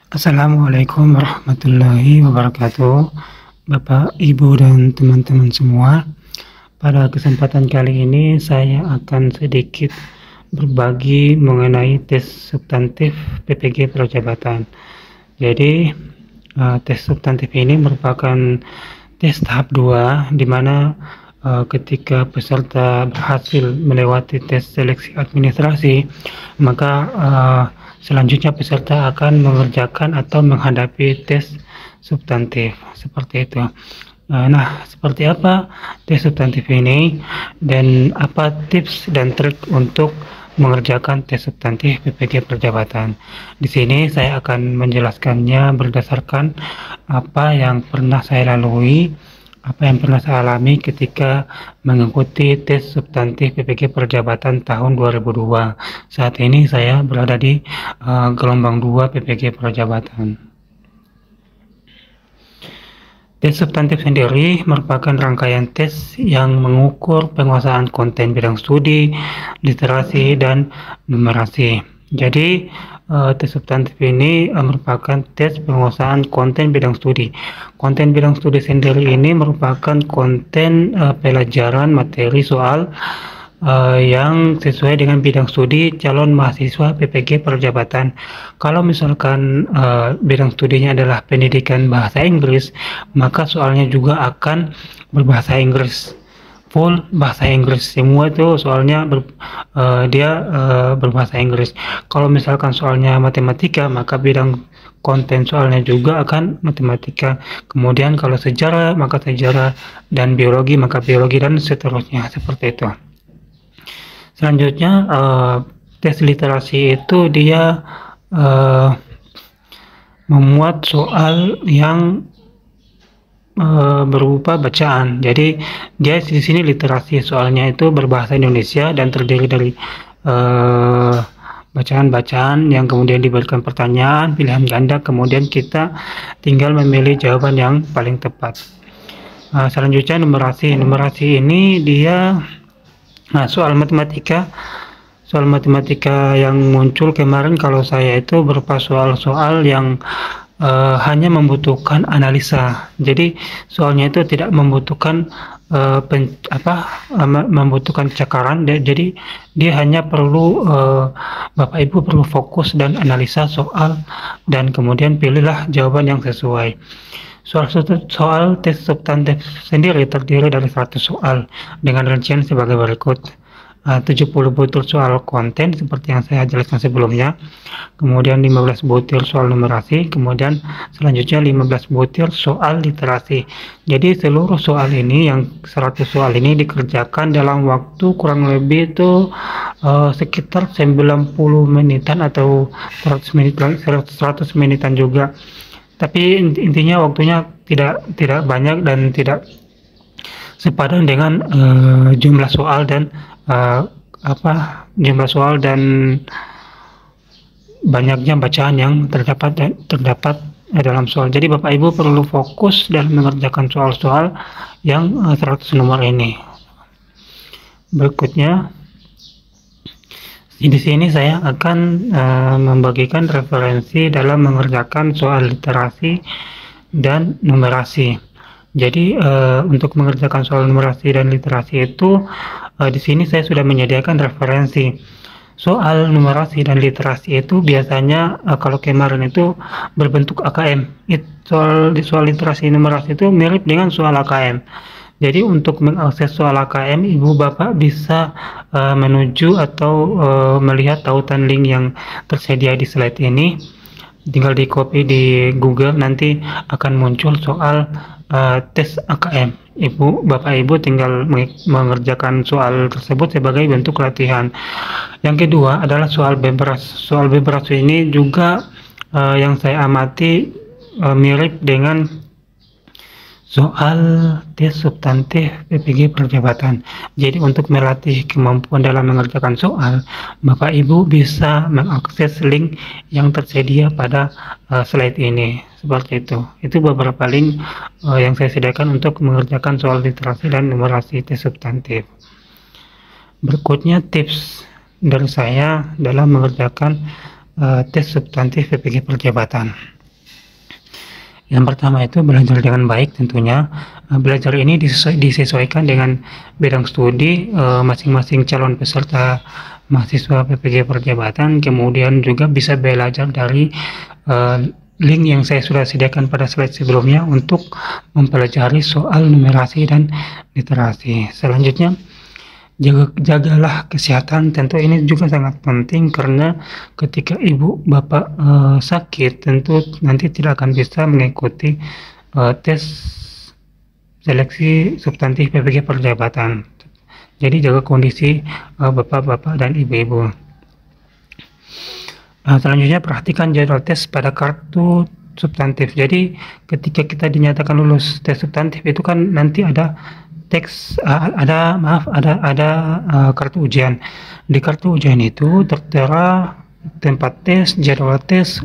Assalamualaikum warahmatullahi wabarakatuh, Bapak, Ibu, dan teman-teman semua. Pada kesempatan kali ini saya akan sedikit berbagi mengenai tes substantif PPG Prajabatan. Jadi, tes substantif ini merupakan tes tahap 2 di mana ketika peserta berhasil melewati tes seleksi administrasi, maka selanjutnya peserta akan mengerjakan atau menghadapi tes substantif seperti itu. Nah, seperti apa tes substantif ini dan apa tips dan trik untuk mengerjakan tes substantif PPG Perjabatan. Di sini saya akan menjelaskannya berdasarkan apa yang pernah saya lalui, apa yang pernah saya alami ketika mengikuti tes substantif PPG Perjabatan tahun 2002. Saat ini saya berada di gelombang 2 PPG Perjabatan. Tes substantif sendiri merupakan rangkaian tes yang mengukur penguasaan konten bidang studi, literasi, dan numerasi. Jadi, tes substantif ini merupakan tes penguasaan konten bidang studi. Konten bidang studi sendiri ini merupakan konten pelajaran materi soal yang sesuai dengan bidang studi calon mahasiswa PPG Perjabatan. Kalau misalkan bidang studinya adalah pendidikan bahasa Inggris, maka soalnya juga akan berbahasa Inggris, full bahasa Inggris. Semua itu soalnya berbahasa Inggris. Kalau misalkan soalnya matematika, maka bidang konten soalnya juga akan matematika. Kemudian kalau sejarah, maka sejarah, dan biologi, maka biologi, dan seterusnya, seperti itu. Selanjutnya, tes literasi itu dia memuat soal yang berupa bacaan. Jadi dia di sini literasi soalnya itu berbahasa Indonesia dan terdiri dari bacaan-bacaan yang kemudian diberikan pertanyaan pilihan ganda, kemudian kita tinggal memilih jawaban yang paling tepat. Selanjutnya numerasi. Numerasi ini dia soal matematika yang muncul kemarin kalau saya itu berupa soal-soal yang hanya membutuhkan analisa. Jadi soalnya itu tidak membutuhkan membutuhkan cakaran. Jadi dia hanya perlu Bapak Ibu perlu fokus dan analisa soal dan kemudian pilihlah jawaban yang sesuai. Soal tes substantif sendiri terdiri dari 100 soal dengan rincian sebagai berikut. 70 butir soal konten seperti yang saya jelaskan sebelumnya, kemudian 15 butir soal numerasi, kemudian selanjutnya 15 butir soal literasi. Jadi seluruh soal ini, yang 100 soal ini dikerjakan dalam waktu kurang lebih itu sekitar 90 menitan atau 100 menitan juga. Tapi intinya waktunya tidak banyak dan tidak sepadan dengan jumlah soal dan banyaknya bacaan yang terdapat dalam soal. Jadi Bapak Ibu perlu fokus dalam mengerjakan soal-soal yang 100 nomor ini. Berikutnya, di sini saya akan membagikan referensi dalam mengerjakan soal literasi dan numerasi. Jadi untuk mengerjakan soal numerasi dan literasi itu di sini saya sudah menyediakan referensi. Soal numerasi dan literasi itu biasanya kalau kemarin itu berbentuk AKM. Soal literasi numerasi itu mirip dengan soal AKM. Jadi untuk mengakses soal AKM, Ibu Bapak bisa menuju atau melihat tautan link yang tersedia di slide ini. Tinggal di copy di Google, nanti akan muncul soal tes AKM. Bapak Ibu tinggal mengerjakan soal tersebut sebagai bentuk latihan. Yang kedua adalah soal bebas. Soal bebas ini juga yang saya amati mirip dengan soal tes substantif PPG Perjabatan. Jadi untuk melatih kemampuan dalam mengerjakan soal, Bapak Ibu bisa mengakses link yang tersedia pada slide ini. Seperti itu. Itu beberapa link yang saya sediakan untuk mengerjakan soal literasi dan numerasi tes substantif. Berikutnya tips dari saya dalam mengerjakan tes substantif PPG Perjabatan. Yang pertama itu belajar dengan baik tentunya. Belajar ini disesuaikan dengan bidang studi masing-masing calon peserta mahasiswa PPG Perjabatan. Kemudian juga bisa belajar dari link yang saya sudah sediakan pada slide sebelumnya untuk mempelajari soal numerasi dan literasi. Selanjutnya, jagalah kesehatan. Tentu ini juga sangat penting karena ketika ibu bapak sakit, tentu nanti tidak akan bisa mengikuti tes seleksi substantif PPG Perjabatan. Jadi jaga kondisi bapak-bapak dan ibu-ibu. Selanjutnya perhatikan jadwal tes pada kartu substantif. Jadi ketika kita dinyatakan lulus tes substantif itu kan nanti ada kartu ujian. Di kartu ujian itu tertera tempat tes, jadwal tes,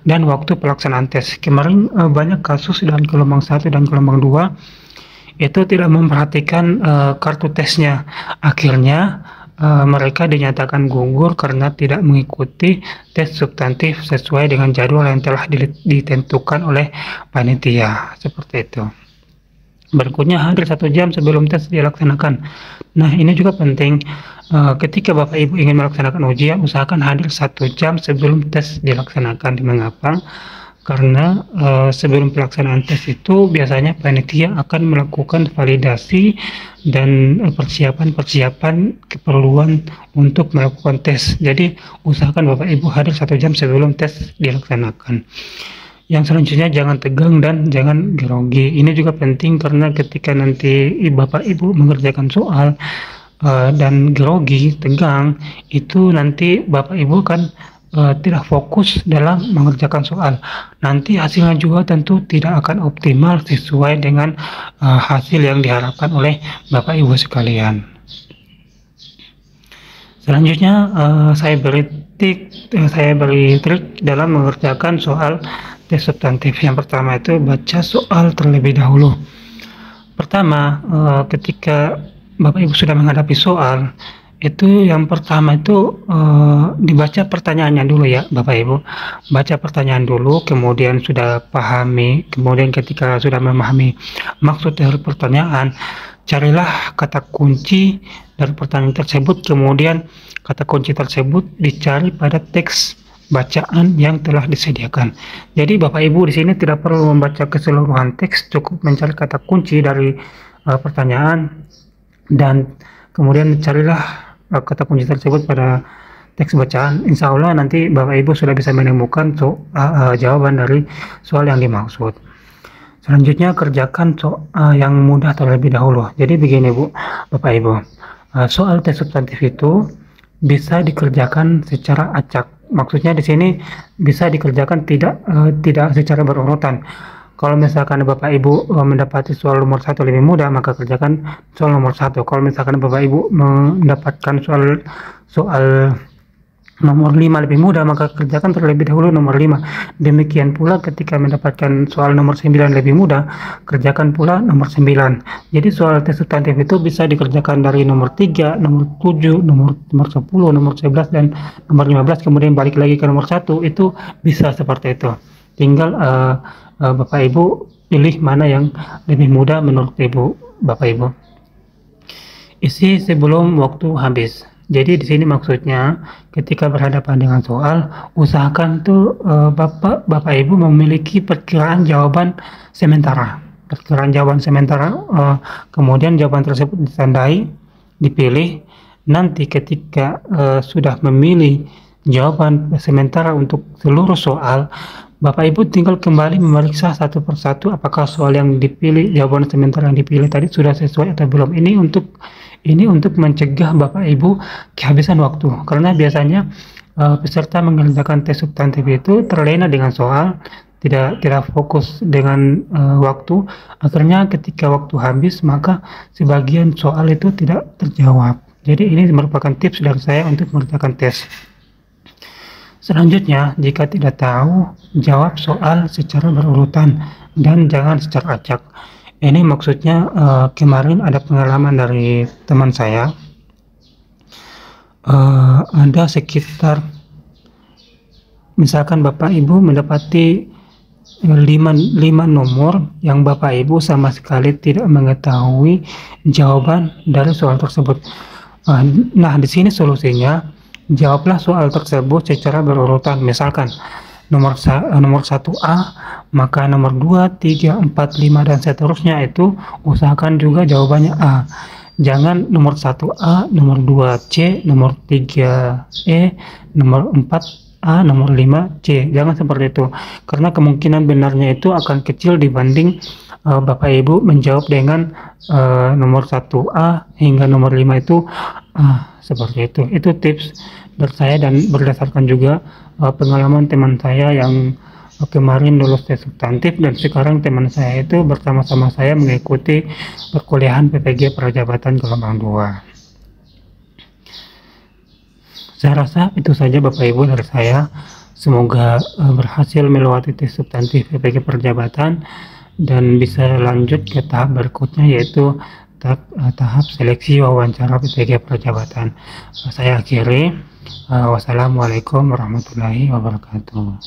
dan waktu pelaksanaan tes. Kemarin banyak kasus dan gelombang 1 dan gelombang 2 itu tidak memperhatikan kartu tesnya. Akhirnya mereka dinyatakan gugur karena tidak mengikuti tes substantif sesuai dengan jadwal yang telah ditentukan oleh panitia. Seperti itu. Berikutnya, hadir 1 jam sebelum tes dilaksanakan. Nah, ini juga penting. Ketika Bapak Ibu ingin melaksanakan ujian, usahakan hadir 1 jam sebelum tes dilaksanakan. Mengapa? Karena sebelum pelaksanaan tes itu biasanya panitia akan melakukan validasi dan persiapan keperluan untuk melakukan tes. Jadi, usahakan Bapak Ibu hadir 1 jam sebelum tes dilaksanakan. Yang selanjutnya, jangan tegang dan jangan grogi. Ini juga penting karena ketika nanti Bapak Ibu mengerjakan soal dan grogi, tegang, itu nanti Bapak Ibu kan tidak fokus dalam mengerjakan soal. Nanti hasilnya juga tentu tidak akan optimal sesuai dengan hasil yang diharapkan oleh Bapak Ibu sekalian. Selanjutnya saya beri trik dalam mengerjakan soal tes substantif. Yang pertama itu baca soal terlebih dahulu. Pertama, ketika Bapak Ibu sudah menghadapi soal, itu yang pertama itu dibaca pertanyaannya dulu ya Bapak Ibu. Baca pertanyaan dulu, kemudian sudah pahami, kemudian ketika sudah memahami maksud dari pertanyaan, carilah kata kunci dari pertanyaan tersebut, kemudian kata kunci tersebut dicari pada teks bacaan yang telah disediakan. Jadi Bapak Ibu di sini tidak perlu membaca keseluruhan teks, cukup mencari kata kunci dari pertanyaan dan kemudian carilah kata kunci tersebut pada teks bacaan. Insya Allah nanti Bapak Ibu sudah bisa menemukan jawaban dari soal yang dimaksud. Selanjutnya kerjakan soal yang mudah terlebih dahulu. Jadi begini Bu, Bapak Ibu, soal tes substantif itu bisa dikerjakan secara acak. Maksudnya di sini bisa dikerjakan tidak secara berurutan. Kalau misalkan Bapak Ibu mendapati soal nomor 1 lebih mudah, maka kerjakan soal nomor 1. Kalau misalkan Bapak Ibu mendapatkan soal nomor 5 lebih mudah, maka kerjakan terlebih dahulu nomor 5. Demikian pula ketika mendapatkan soal nomor 9 lebih mudah, kerjakan pula nomor 9. Jadi soal tes substantif itu bisa dikerjakan dari nomor 3, nomor 7, nomor 10, nomor 11, dan nomor 15, kemudian balik lagi ke nomor 1, itu bisa seperti itu. Tinggal Bapak Ibu pilih mana yang lebih mudah menurut Bapak Ibu. Isi sebelum waktu habis. Jadi di sini maksudnya ketika berhadapan dengan soal, usahakan tuh Bapak Ibu memiliki perkiraan jawaban sementara. Kemudian jawaban tersebut ditandai, dipilih. Nanti ketika sudah memilih jawaban sementara untuk seluruh soal, Bapak Ibu tinggal kembali memeriksa satu persatu apakah soal yang dipilih, jawaban sementara yang dipilih tadi sudah sesuai atau belum. Ini untuk mencegah Bapak Ibu kehabisan waktu, karena biasanya peserta mengerjakan tes substantif itu terlena dengan soal, tidak fokus dengan waktu. Akhirnya ketika waktu habis, maka sebagian soal itu tidak terjawab. Jadi ini merupakan tips dari saya untuk mengerjakan tes. Selanjutnya, jika tidak tahu, jawab soal secara berurutan dan jangan secara acak. Ini maksudnya kemarin ada pengalaman dari teman saya, ada sekitar, misalkan Bapak Ibu mendapati 5 nomor yang Bapak Ibu sama sekali tidak mengetahui jawaban dari soal tersebut. Nah, di sini solusinya, jawablah soal tersebut secara berurutan. Misalkan nomor 1A, maka nomor 2, 3, 4, 5 dan seterusnya itu usahakan juga jawabannya A. Jangan nomor 1A, nomor 2 C, nomor 3 E, nomor 4 A, nomor 5 C. Jangan seperti itu. Karena kemungkinan benarnya itu akan kecil dibanding Bapak Ibu menjawab dengan nomor 1A hingga nomor 5 itu seperti itu. Itu tips dari saya dan berdasarkan juga pengalaman teman saya yang kemarin lulus tes substantif dan sekarang teman saya itu bersama-sama saya mengikuti perkuliahan PPG Prajabatan gelombang 2. Saya rasa itu saja Bapak Ibu dari saya. Semoga berhasil melewati tes substantif PPG Perjabatan dan bisa lanjut ke tahap berikutnya, yaitu tahap seleksi wawancara PPG Perjabatan. Saya akhiri. Wassalamualaikum warahmatullahi wabarakatuh.